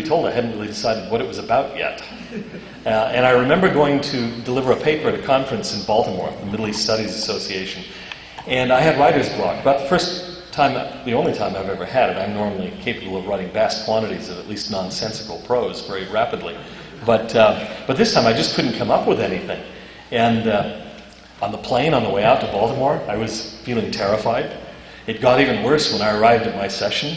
told, I hadn't really decided what it was about yet. And I remember going to deliver a paper at a conference in Baltimore, the Middle East Studies Association, and I had writer's block. About the first time, the only time I've ever had it. I'm normally capable of writing vast quantities of at least nonsensical prose very rapidly. But this time I just couldn't come up with anything. And on the plane on the way out to Baltimore, I was feeling terrified. It got even worse when I arrived at my session.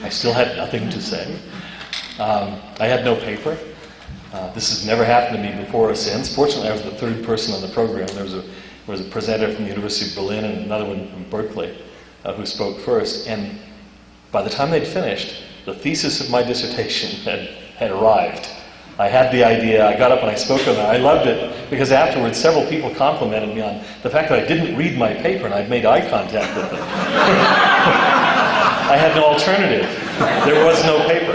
I still had nothing to say. I had no paper. This has never happened to me before or since. Fortunately, I was the third person on the program. There was a presenter from the University of Berlin and another one from Berkeley who spoke first. And by the time they'd finished, the thesis of my dissertation had arrived. I had the idea, I got up and I spoke on it. I loved it because afterwards several people complimented me on the fact that I didn't read my paper and I'd made eye contact with them. I had no alternative. There was no paper.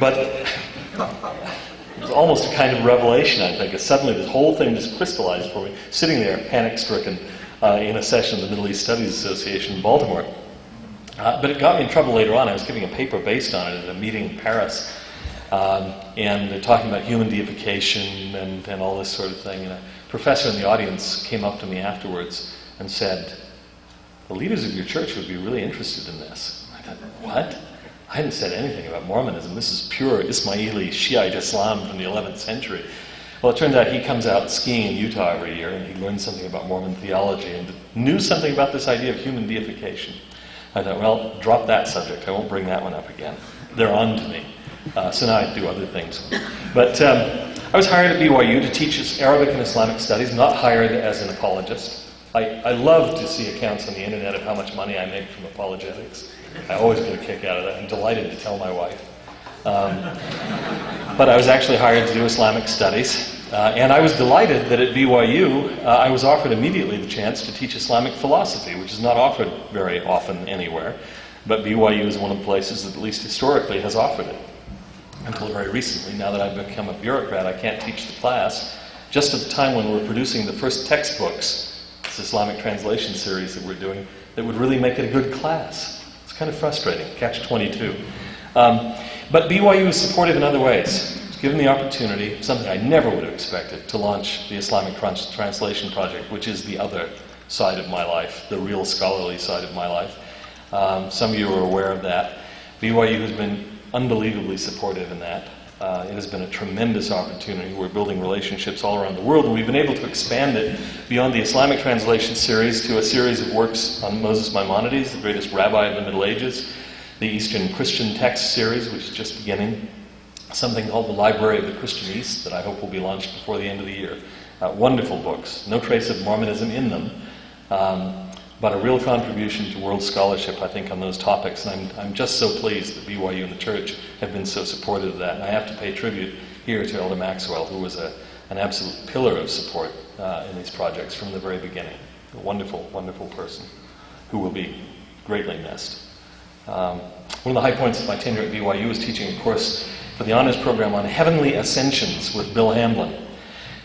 But it was almost a kind of revelation, I think, as suddenly this whole thing just crystallized for me, sitting there panic-stricken in a session of the Middle East Studies Association in Baltimore. But it got me in trouble later on. I was giving a paper based on it at a meeting in Paris. And they're talking about human deification and all this sort of thing. And a professor in the audience came up to me afterwards and said, "The leaders of your church would be really interested in this." I thought, what? I hadn't said anything about Mormonism. This is pure Ismaili Shiite Islam from the 11th century. Well, it turns out he comes out skiing in Utah every year and he learned something about Mormon theology and knew something about this idea of human deification. I thought, well, drop that subject. I won't bring that one up again. They're on to me. So now I do other things. But I was hired at BYU to teach Arabic and Islamic studies, not hired as an apologist. I love to see accounts on the internet of how much money I make from apologetics. I always get a kick out of that. I'm delighted to tell my wife. But I was actually hired to do Islamic studies. And I was delighted that at BYU, I was offered immediately the chance to teach Islamic philosophy, which is not offered very often anywhere. But BYU is one of the places that at least historically has offered it. Until very recently, now that I've become a bureaucrat, I can't teach the class. Just at the time when we're producing the first textbooks, this Islamic translation series that we're doing, that would really make it a good class. It's kind of frustrating, catch-22. But BYU is supportive in other ways. It's given the opportunity, something I never would have expected, to launch the Islamic Translation Project, which is the other side of my life, the real scholarly side of my life. Some of you are aware of that. BYU has been unbelievably supportive in that. It has been a tremendous opportunity. We're building relationships all around the world, and we've been able to expand it beyond the Islamic translation series to a series of works on Moses Maimonides, the greatest rabbi of the Middle Ages, the Eastern Christian Text series, which is just beginning, something called the Library of the Christian East that I hope will be launched before the end of the year. Wonderful books, no trace of Mormonism in them, but a real contribution to world scholarship, I think, on those topics. And I'm just so pleased that BYU and the church have been so supportive of that. And I have to pay tribute here to Elder Maxwell, who was an absolute pillar of support in these projects from the very beginning. A wonderful, wonderful person who will be greatly missed. One of the high points of my tenure at BYU was teaching a course for the honors program on heavenly ascensions with Bill Hamblin.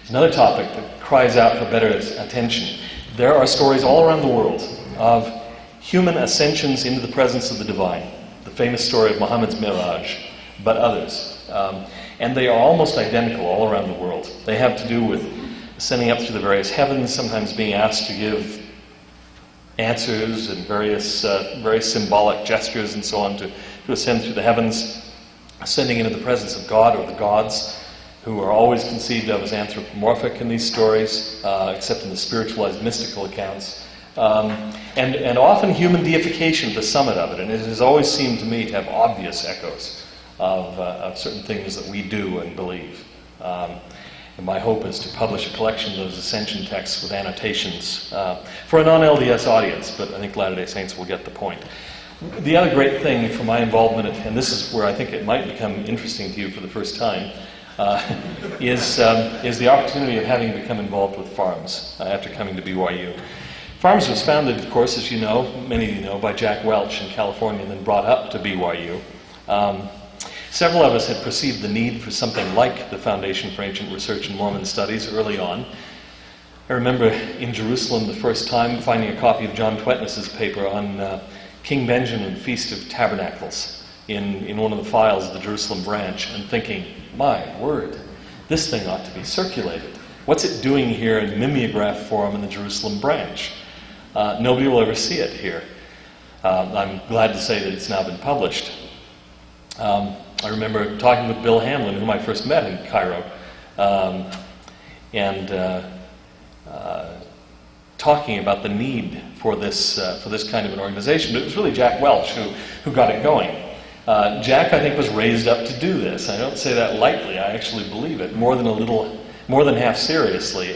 It's another topic that cries out for better attention. There are stories all around the world of human ascensions into the presence of the divine. The famous story of Muhammad's Miraj, but others. And they are almost identical all around the world. They have to do with ascending up through the various heavens, sometimes being asked to give answers and various very symbolic gestures and so on to ascend through the heavens, ascending into the presence of God or the gods, who are always conceived of as anthropomorphic in these stories, except in the spiritualized mystical accounts. And often human deification at the summit of it. And it has always seemed to me to have obvious echoes of certain things that we do and believe. And my hope is to publish a collection of those ascension texts with annotations for a non-LDS audience, but I think Latter-day Saints will get the point. The other great thing for my involvement, and this is where I think it might become interesting to you for the first time, is the opportunity of having become involved with FARMS after coming to BYU. FARMS was founded, of course, as you know, many of you know, by Jack Welch in California and then brought up to BYU. Several of us had perceived the need for something like the Foundation for Ancient Research in Mormon Studies early on. I remember in Jerusalem the first time finding a copy of John Twetness's paper on King Benjamin, Feast of Tabernacles. in one of the files of the Jerusalem branch and thinking, my word, this thing ought to be circulated. What's it doing here in mimeograph form in the Jerusalem branch? Nobody will ever see it here. I'm glad to say that it's now been published. I remember talking with Bill Hamlin, whom I first met in Cairo, and talking about the need for this kind of an organization. But it was really Jack Welch who got it going. Jack, I think, was raised up to do this. I don't say that lightly. I actually believe it more than half seriously.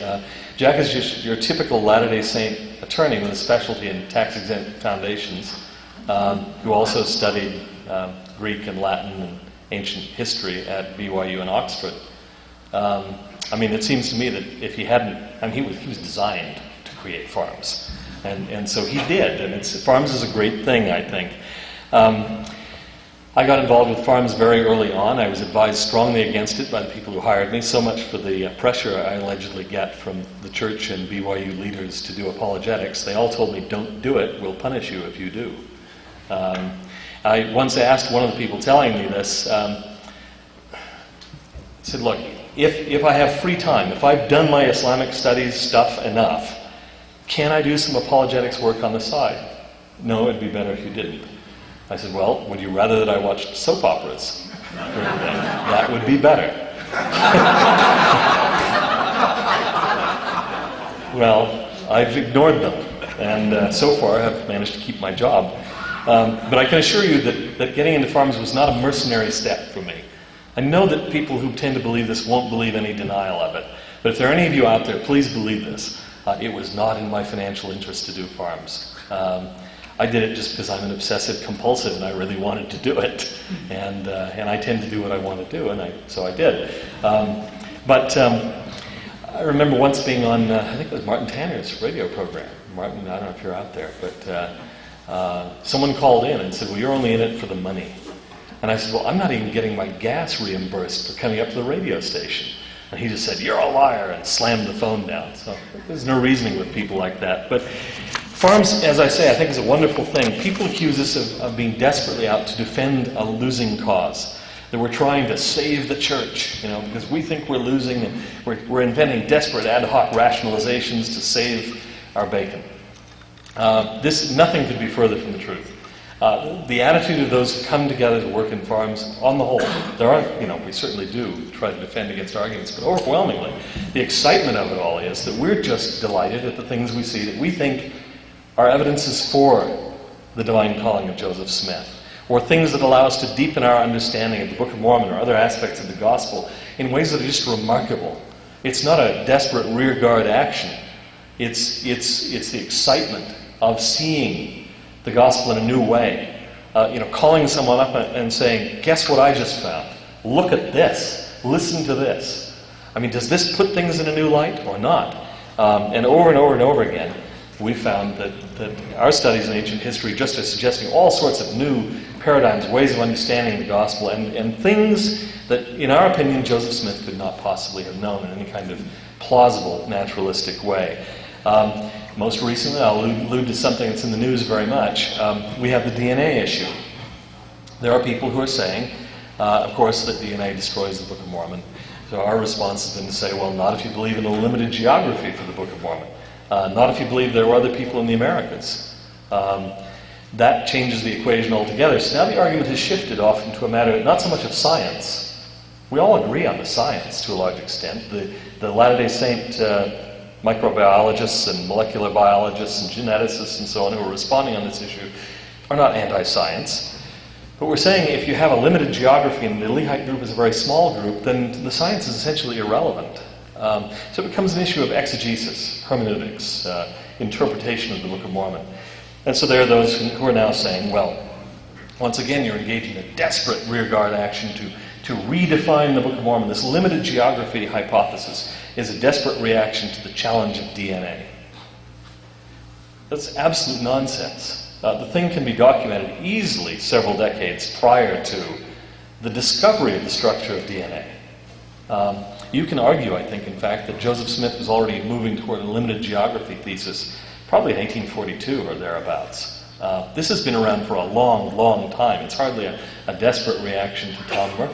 Jack is just your typical Latter-day Saint attorney with a specialty in tax-exempt foundations, who also studied Greek and Latin and ancient history at BYU and Oxford. I mean, it seems to me that if he hadn't, I mean, he was designed to create farms, and so he did. And farms is a great thing, I think. I got involved with farms very early on. I was advised strongly against it by the people who hired me, so much for the pressure I allegedly get from the church and BYU leaders to do apologetics. They all told me, don't do it, we'll punish you if you do. I once asked one of the people telling me this, I said, look, if I have free time, if I've done my Islamic studies stuff enough, can I do some apologetics work on the side? No, it'd be better if you didn't. I said, well, would you rather that I watched soap operas? That would be better. Well, I've ignored them, and so far have managed to keep my job. But I can assure you that getting into farms was not a mercenary step for me. I know that people who tend to believe this won't believe any denial of it. But if there are any of you out there, please believe this. It was not in my financial interest to do farms. I did it just because I'm an obsessive compulsive and I really wanted to do it. And I tend to do what I want to do, and so I did. But I remember once being on, I think it was Martin Tanner's radio program. Martin, I don't know if you're out there, but someone called in and said, well, you're only in it for the money. And I said, well, I'm not even getting my gas reimbursed for coming up to the radio station. And he just said, you're a liar, and slammed the phone down. So there's no reasoning with people like that. But farms, as I say, I think is a wonderful thing. People accuse us of being desperately out to defend a losing cause. That we're trying to save the church, because we think we're losing, and we're inventing desperate ad hoc rationalizations to save our bacon. Nothing could be further from the truth. The attitude of those who come together to work in farms, on the whole, there are, we certainly do try to defend against arguments, but overwhelmingly, the excitement of it all is that we're just delighted at the things we see that we think are evidences for the divine calling of Joseph Smith, or things that allow us to deepen our understanding of the Book of Mormon or other aspects of the gospel in ways that are just remarkable. It's not a desperate rearguard action. It's the excitement of seeing the gospel in a new way. Calling someone up and saying, guess what I just found? Look at this. Listen to this. I mean, does this put things in a new light or not? And over and over and over again, we found that our studies in ancient history just are suggesting all sorts of new paradigms, ways of understanding the gospel, and things that, in our opinion, Joseph Smith could not possibly have known in any kind of plausible, naturalistic way. Most recently, I'll allude to something that's in the news very much. We have the DNA issue. There are people who are saying, of course, that DNA destroys the Book of Mormon. So our response has been to say, well, not if you believe in a limited geography for the Book of Mormon. Not if you believe there were other people in the Americas. That changes the equation altogether. So now the argument has shifted off into a matter not so much of science. We all agree on the science to a large extent. The Latter-day Saint microbiologists and molecular biologists and geneticists and so on who are responding on this issue are not anti-science. But we're saying if you have a limited geography and the Lehite group is a very small group, then the science is essentially irrelevant. So it becomes an issue of exegesis, hermeneutics, interpretation of the Book of Mormon. And so there are those who are now saying, well, once again you're engaging in a desperate rearguard action to redefine the Book of Mormon. This limited geography hypothesis is a desperate reaction to the challenge of DNA. That's absolute nonsense. The thing can be documented easily several decades prior to the discovery of the structure of DNA. You can argue, I think, in fact, that Joseph Smith was already moving toward a limited geography thesis probably in 1842 or thereabouts. This has been around for a long, long time. It's hardly a desperate reaction to Tom Murphy.